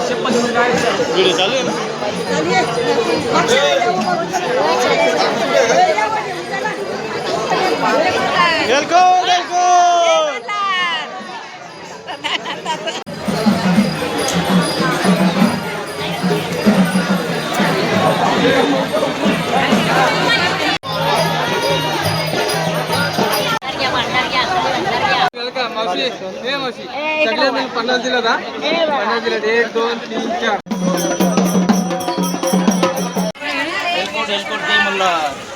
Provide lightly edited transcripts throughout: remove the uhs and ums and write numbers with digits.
Video चालू आहे ना. सगळ्यांनी 50 दिला था 50 दिला 1 2 3 4 ते मला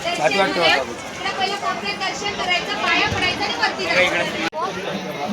छाती वाटते पहिलं कॉर्पोरेट दर्शन करायचं पाया पडायचं आणि वरती जायचं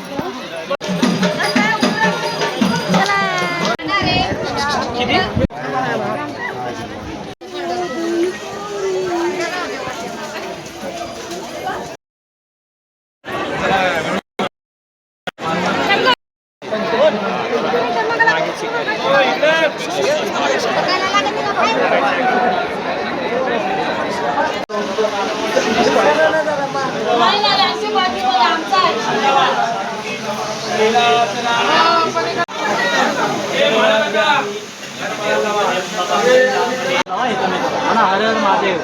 हर हर महादेव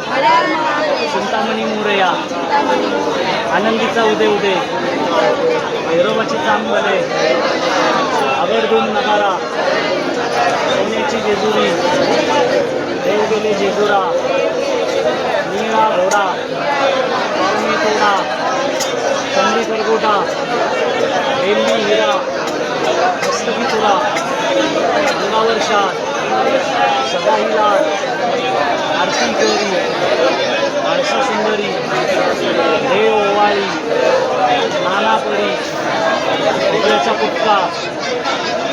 चिंतामणी मोरया आनंदीचा उदय उदय भैरवाची चांबले आवर्धून नगारा सोन्याची जेजुरी देव गेले जेजुरा निळा घोडा पावणे तोडा चंदी करगोटा रेल्वी हिरा हस्तकी तुरा अंगावर्षा सदाहिला आरती गौरी आरसा सुंदरी देव ओवाळी नानापरी उद्याचा पुटका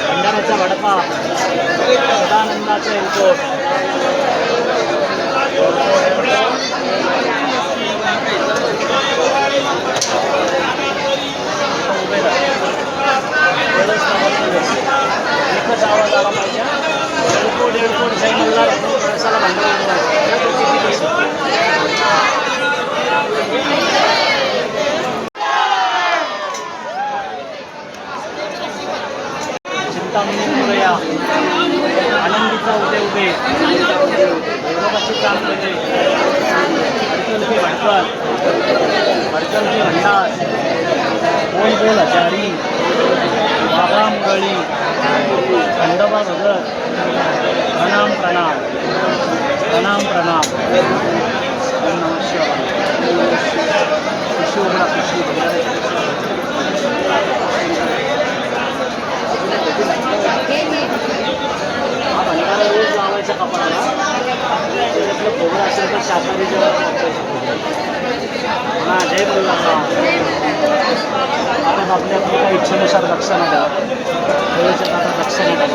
भंडाऱ्याचा भडका सदानंदाचा एलकोट एकच आवाज आला पाहिजे एलकोट एलकोट जय मल्हार प्रसाला भंडारा चिंतामणी मोरया आनंदीचा उदय उदय भैरवाची चांबले भडकलकी भडकल भडकलकी भंडार बोल बोल हजारी बाबा मुरळी खंडोबा भगत प्रणाम प्रणाम प्रणाम प्रणाम नमः शिवाय शिवगणा कृषी हा भंडारा रोज लावायचा कपडाला त्याच्यातलं खोबरं असेल तर शाकाहारी हा जय बोलला आता आपल्या आपल्या इच्छेनुसार दक्षिणा द्या त्याच्यात आता दक्षिणा द्या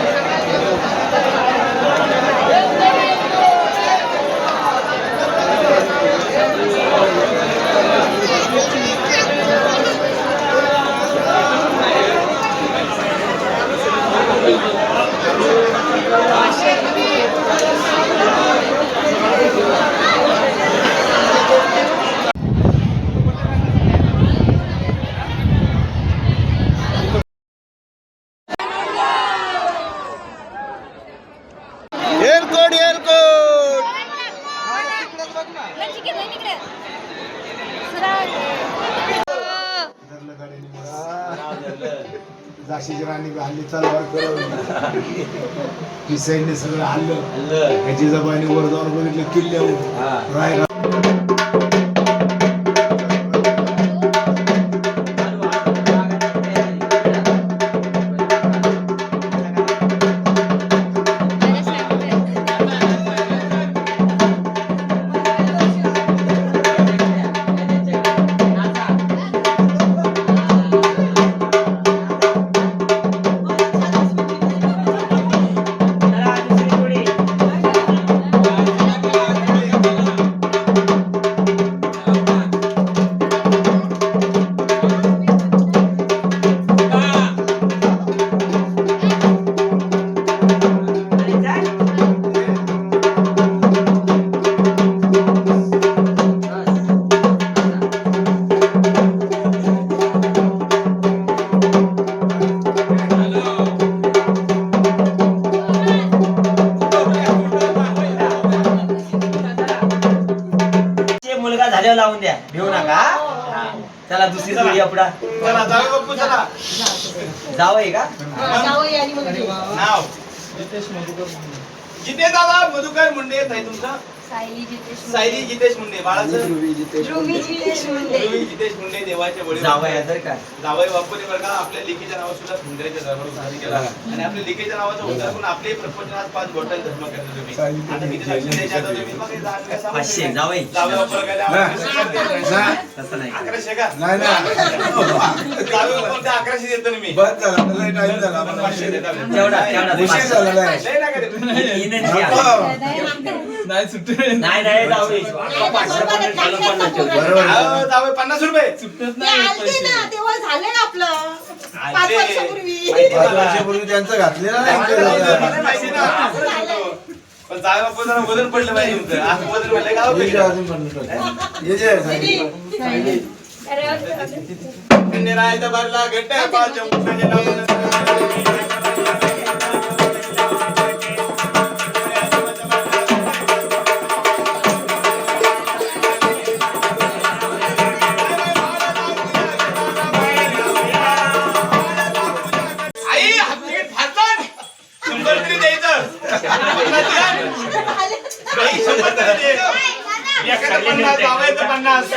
झाशीची राणी हल्ली तलवार करवली सैन्य सगळं हल्लं ह्याची जबानी वर जाऊन बघितलं किल्ल्यावर राय चला दुसरी जोडी आपला चला जाऊ बाप्पू चला जावं का नाव जितेश दादा मधुकर मुंडे येत आहे तुमचं सायली जितेश मुंडे बाळाचं ध्रुवी जितेश मुंडे देवाचे वडील जावं जर काय जावई बापूने बरं का आपल्या लेकीच्या नावात सुद्धा सुंदरेच्या दरबार साजरी केला आणि आपल्या लेकीच्या नावाचा उद्धार करून आपले प्रपंचात 5 बोटांनी धर्म करता तुम्ही आता किती लक्ष द्यायचे आता तुम्ही मग हे जाण कसं 500 जावई जावई बापूला काय तसं नाही 1100 का नाही जावई बापूला 1100 देतो ना मी बस झाला मला टाइम झाला आपण 500 देतो तेवढा उशीर झालेला आहे नाही ना कधी नाही सुट्टी नाही नाही जावई बरोबर जावई 50 रुपये तेव्हा झाले ना आपलं 5 वर्षापूर्वी 5 वर्षापूर्वी त्यांचं घातलेलं नाही माहिती ना पण जावई बापू जरा वजन पडलं पाहिजे तुमचं आज वजन पडलं गाव राहायचं भरला घट्ट पाच आई तिकीट फाडतात 100 तरी द्यायचं आई 100 तरी दे एखादं 50 जावायचं 50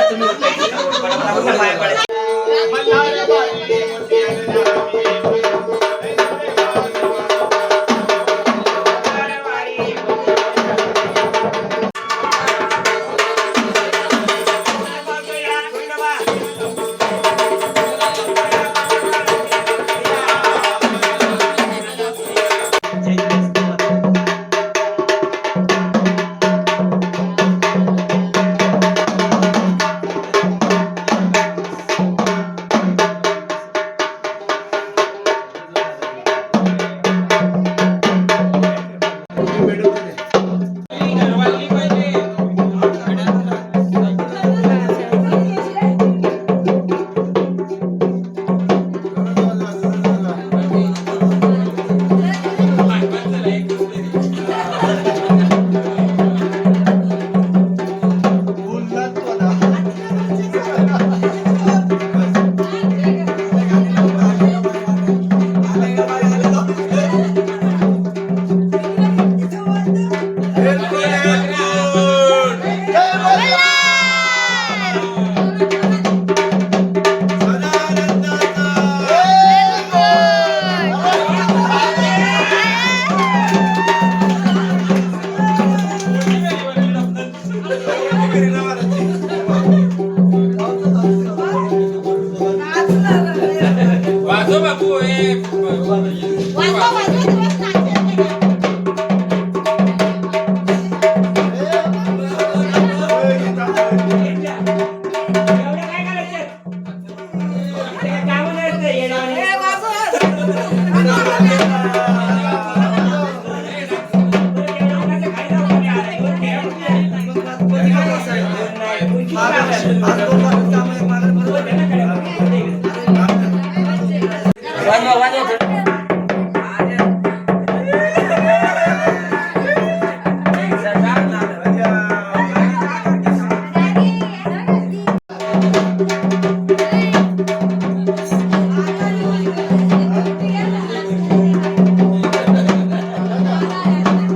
Thank you.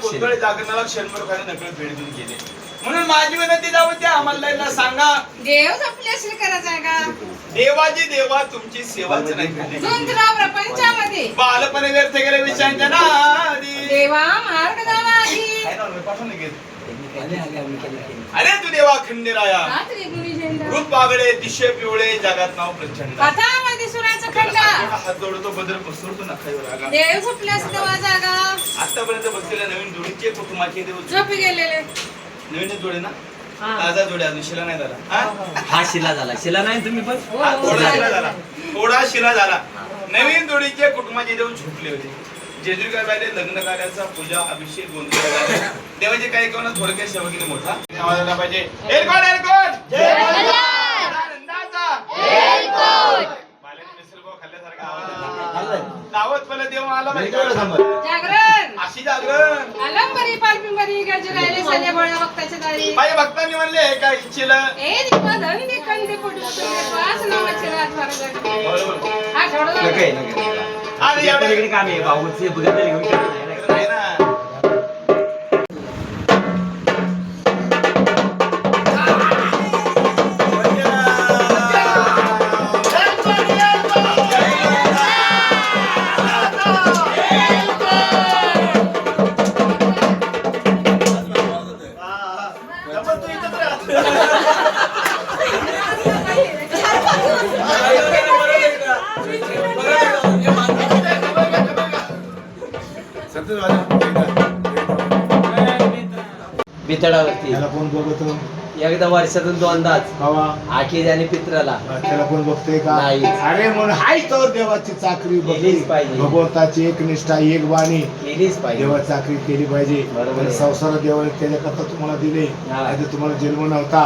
गोंधळ जागरणाला क्षणभर नकळत भेट देऊन गेले. म्हणून माझी विनंती जाऊ द्या आम्हाला सांगा देव आपली अशी करायचं आहे का? देवाची देवा तुमची सेवाच नाही करणे. झुंजराव प्रपंचामध्ये बालपणे व्यर्थ गेले विषयांच्या नादी. देवा मार्ग दावा आधी. काय नाव पाठवून घेत अरे तू देवा खंडेराया रात्री गुणी झेंडा. रूप बागडे दिशे पिवळे जगात नाव प्रचंड. कथामध्ये सुराचा खंडा. हात जोडतो बदल पसरतो नखावर आगा. देव झोपल्यास तेव्हा जागा. आतापर्यंत बघलेल्या नवीन जोडीचे कुटुंबाचे देव झोपी गेलेले. नवीन जोडे ना ताजा जोडे अजून शिला नाही झाला. हा शिला झाला. शिला नाही तुम्ही पण थोडा शिला झाला. थोडा शिला झाला. नवीन जोडीचे कुटुंबाचे देव झोपले होते. जेजुरी काय पाहिले लग्न कार्याचा पूजा अभिषेक गोंधळ झाला. देवाचे काही कोणा थोडक्यात सेवकीने मोठा आवाज आला पाहिजे. एलकोट एलकोट जय मल्हार. आनंदाचा एलकोट. बाल्याने मिसळ पाव खाल्ल्यासारखा आवाज आला. दावत पहिले देव आला पाहिजे. जागरण. अशी जागरण. अलंबरी पालपिंबरी गरजे राहिले साल्या बळा भक्ताच्या दारी. माझ्या भक्तांनी म्हणले काय इच्छेला ए दीपा धंदे कंदे पडू पाच नावाचे राजवार जगते. बरोबर. हा ठेवलं. नका नका आणि एवढं इकडे काम आहे भाऊचे बघत घेऊन गेला. नाही ना. बितडावरती त्याला कोण बघतो एकदा वर्षातून दोनदाच बाबा आखीज आणि पित्राला त्याला कोण बघतोय का नाही. अरे म्हणून हाय तर देवाची चाकरी बघली केलीच पाहिजे. भगवंताची एक निष्ठा एक वाणी केलीच पाहिजे. देवाची चाकरी केली पाहिजे. बरोबर आहे. संसार देवाने त्याच्याकरता तुम्हाला दिले हा. नाही तर तुम्हाला जन्म नव्हता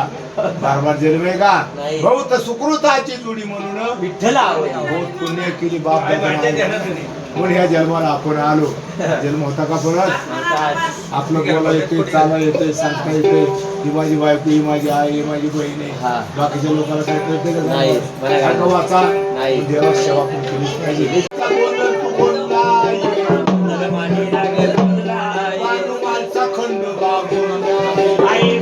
बार बार जन्म आहे का नाही. बहुत सुकृताची जोडी म्हणून विठ्ठल आवडतो. बहुत पुण्य केली बाप म्हणून ह्या जन्माला आपण आलो. जन्म होता का परत आपलं बोला येतोय चाला येतोय सांगता येतोय ही माझी बायको ही माझी आई ही माझी बहीण हा. आहे. बाकीच्या लोकांना काय कळते का नाही. बरोबर. सारखं वाचा नाही. देवा सेवा पण केलीच पाहिजे. मानवाचा खंडोबा बोललाय.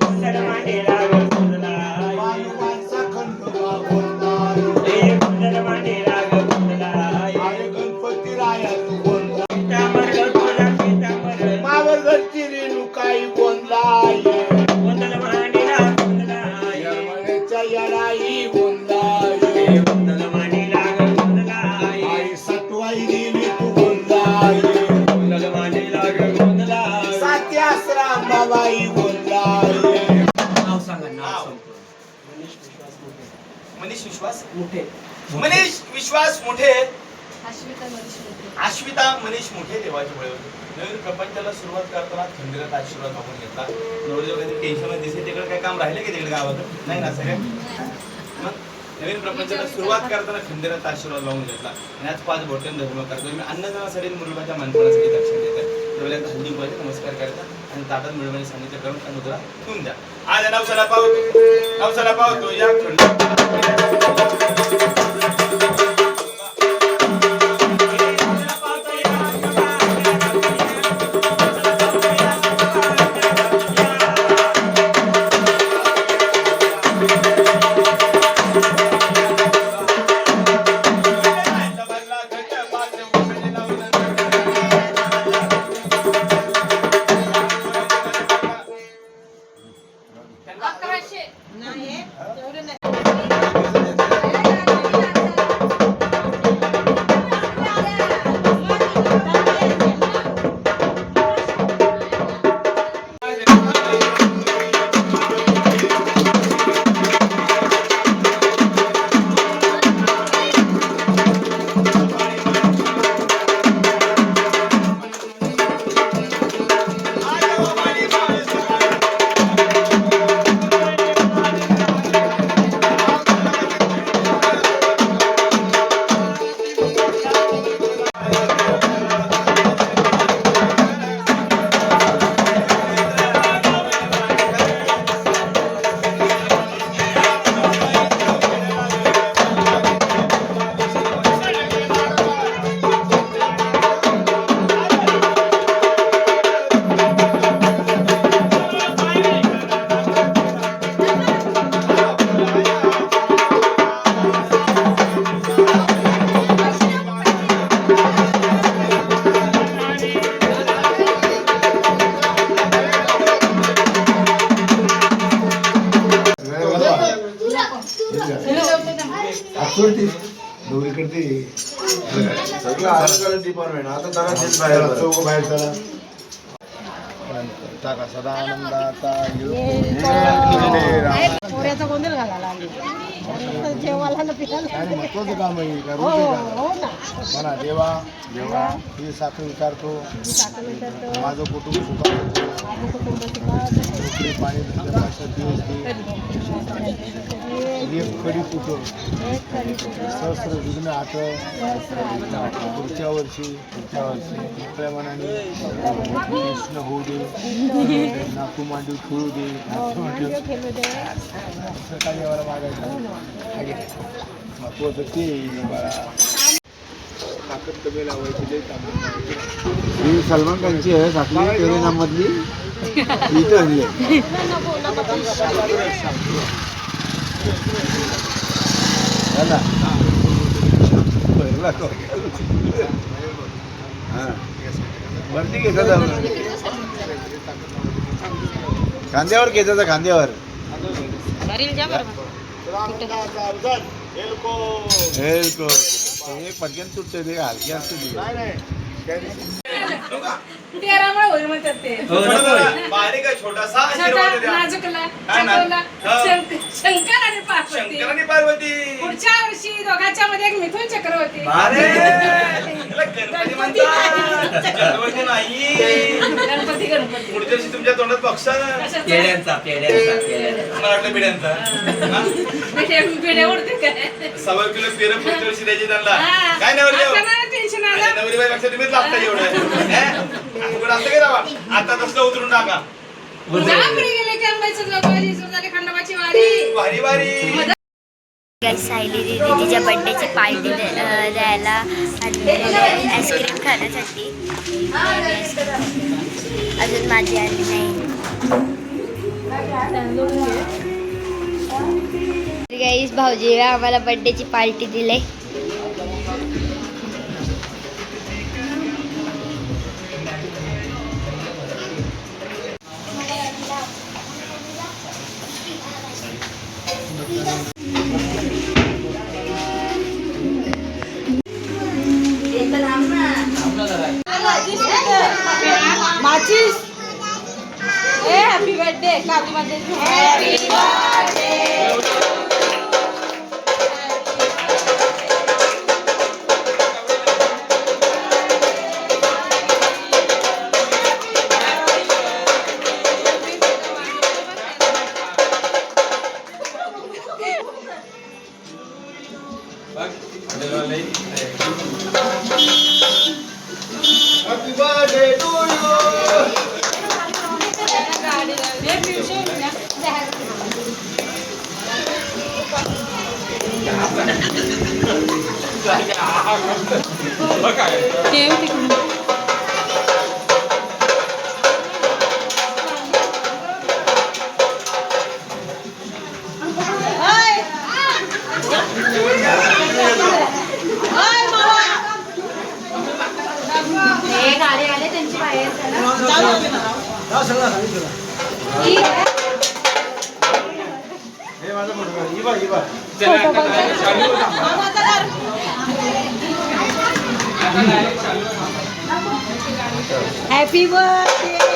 मानवाचा खंडोबा बोललाय. अरे गणपती राया तू बोललाय. मावर घरची रेणुकाई बोललाय. यरमण्याच्या येळाई बोललाय. आई सटवाई देवी तू बोललाय. सात्यासराम बाबाई बोललाय. नाव सांगा नाव सांगतो. मनीष विश्वास मोठे मनीष विश्वास मोठे. अश्विता मनीष मोठे. आश्विता मनीष मोठे देवाचे बळ होते. नवीन प्रपंचाला सुरुवात करताना खंडिरात आशीर्वाद आपण घेतला. नवरदेव काहीतरी टेन्शन मध्ये दिसते तिकडे काय काम राहिले की तिकडे गावात नाही ना सगळं. मग नवीन प्रपंचाला सुरुवात करताना खंडिरात आशीर्वाद लावून घेतला. आणि आज 5 बोटन धर्म करतो. मी अन्नदानासाठी मुलबाच्या मानपणासाठी दर्शन देतात. डोळ्यात हल्दी पाहिजे नमस्कार करतात आणि ताटात मिळवणे सांगितलं करून त्या मुद्रा ठेवून द्या. आज नवसाला पावतो या इकडे सगळं आजकाल डिपार्टमेंट आता जरा तेच बाहेर बरं. चौक बाहेर चला टाका सदा आनंदाचा पोऱ्याचा गोंधळ घालायला लागले. जेवायला न पिठाला. आणि महत्वाचं काम आहे का हो हो ना. म्हणा देवा देवा ही साखर विचारतो माझं कुटुंब सुखात नोकरी पाणी धंदा दिवस एक कडी तुटो सहस्र विघ्न आठ पुढच्या वर्षी आपल्या मनाने कृष्ण होऊ दे नाकू मांडू खेळू दे सकाळी आम्हाला मागायचं महत्वाचं ते बाळा ताकद कमी लावायची ही सलमान खानची आहे साखळी तेरे नाममधली इथं आणली वरती घेतात खांद्यावर घेतात खांद्यावर एक पटकन सुटते ते हलकी असते तेरामुळे होईल म्हणतात ते. बारीक आहे, छोटासा छोटा, आशीर्वाद द्या. नाजूकला, काय ना? चकोला, हा. शंकर आणि पार्वती. शंकर आणि पार्वती. पुढच्या वर्षी दोघांच्या मध्ये एक मिथुन चक्र होती. अरे, त्याला गणपती म्हणतात. चक्रवर्ती नाही. गणपती पुढच्या वर्षी तुमच्या तोंडात बक्षाल पेड्यांचा मला वाटलं पिढ्यांचा पिढ्या उडते काय. 1.25 किलो पेरं पुढच्या वर्षी द्यायची त्यांना. हा. काय नवरी आता मला टेन्शन आलं. नवरी बाईपेक्षा तुम्हीच लागता एवढं असं काय राहा आता तसलं उतरून टाका पुढे गेले की आंब्याचं जोगवारी, सुरू झाली खंडोबाची वारी. भारी भारी सायली दीदी तिच्या बर्थडेची पार्टी द्यायला आणलेली आहे आईस्क्रीम खाण्यासाठी. अजून माझी आली नाही. गाईस भाऊजी आम्हाला बर्थडेची पार्टी दिली. माचीस. Happy birthday. Happy birthday. Happy birthday to you. गाडी आले त्यांची बाहेर. Happy birthday.